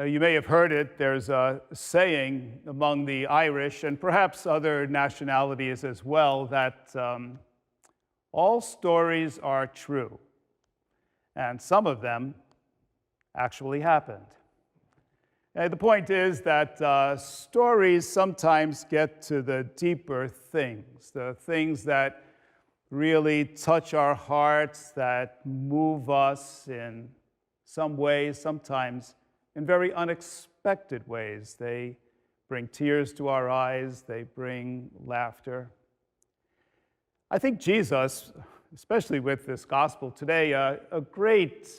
You may have heard it. There's a saying among the Irish and perhaps other nationalities as well that all stories are true, and some of them actually happened. And the point is that stories sometimes get to the deeper things, the things that really touch our hearts, that move us in some ways, sometimes in very unexpected ways. They bring tears to our eyes, they bring laughter. I think Jesus, especially with this gospel today, a great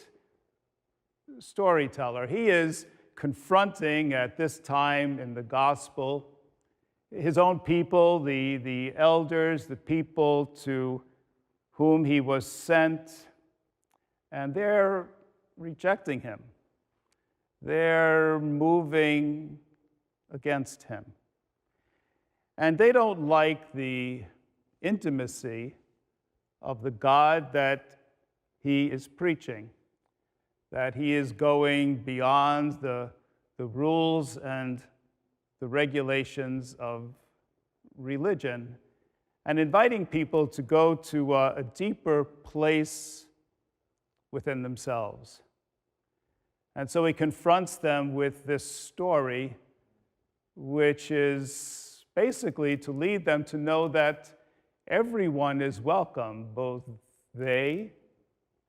storyteller. He is confronting at this time in the gospel his own people, the elders, the people to whom he was sent, and they're rejecting him. They're moving against him. And they don't like the intimacy of the God that he is preaching, that he is going beyond the rules and the regulations of religion and inviting people to go to a deeper place within themselves. And so he confronts them with this story, which is basically to lead them to know that everyone is welcome, both they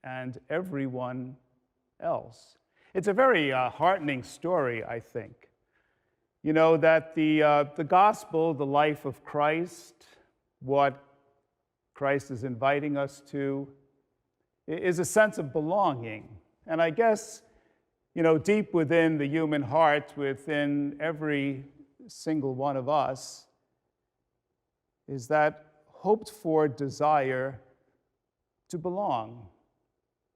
and everyone else. It's a very heartening story, I think. You know, that the gospel, the life of Christ, what Christ is inviting us to, is a sense of belonging. And I guess, you know, deep within the human heart, within every single one of us, is that hoped for desire to belong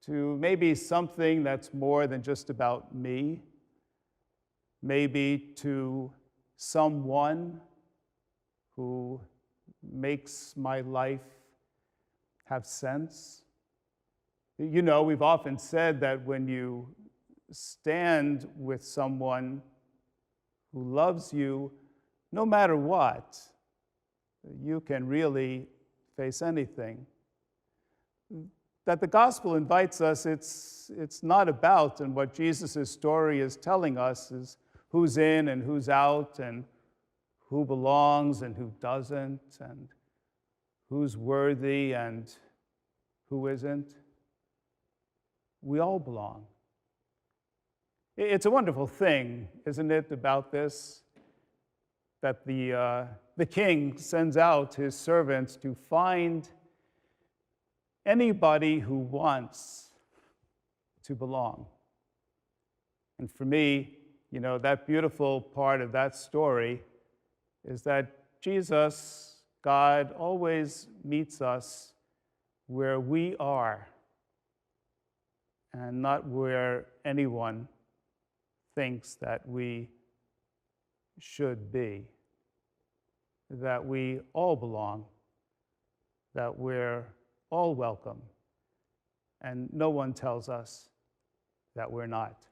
to maybe something that's more than just about me, maybe to someone who makes my life have sense. You know, we've often said that when you stand with someone who loves you, no matter what, you can really face anything. That the gospel invites us, it's not about, and what Jesus' story is telling us is who's in and who's out, and who belongs and who doesn't, and who's worthy and who isn't. We all belong. It's a wonderful thing, isn't it, about this, that the king sends out his servants to find anybody who wants to belong. And for me, you know, that beautiful part of that story is that Jesus, God, always meets us where we are and not where anyone thinks that we should be, that we all belong, that we're all welcome, and no one tells us that we're not.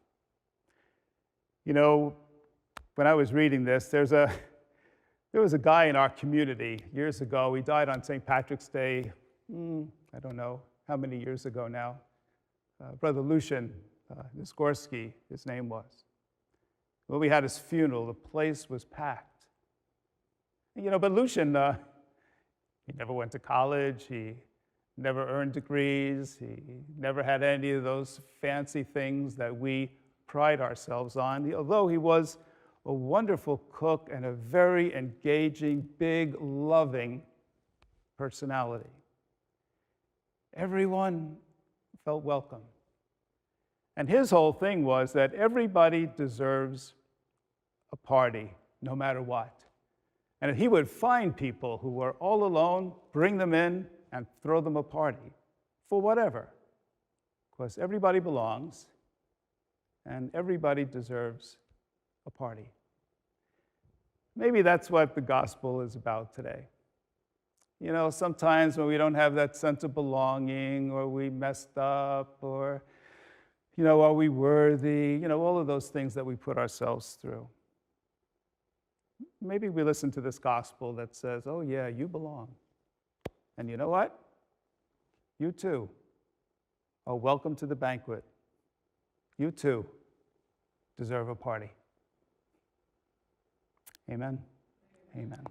You know, when I was reading this, there was a guy in our community years ago. He died on St. Patrick's Day, I don't know how many years ago now. Brother Lucian Niskorsky, his name was. When we had his funeral, the place was packed. You know, but Lucian, he never went to college. He never earned degrees. He never had any of those fancy things that we pride ourselves on, although he was a wonderful cook and a very engaging, big, loving personality. Everyone felt welcome. And his whole thing was that everybody deserves a party, no matter what. And he would find people who were all alone, bring them in, and throw them a party for whatever. Because everybody belongs, and everybody deserves a party. Maybe that's what the gospel is about today. You know, sometimes when we don't have that sense of belonging, or we messed up, or, Are we worthy? All of those things that we put ourselves through. Maybe we listen to this gospel that says, oh yeah, you belong. And you know what? You too are welcome to the banquet. You too deserve a party. Amen. Amen.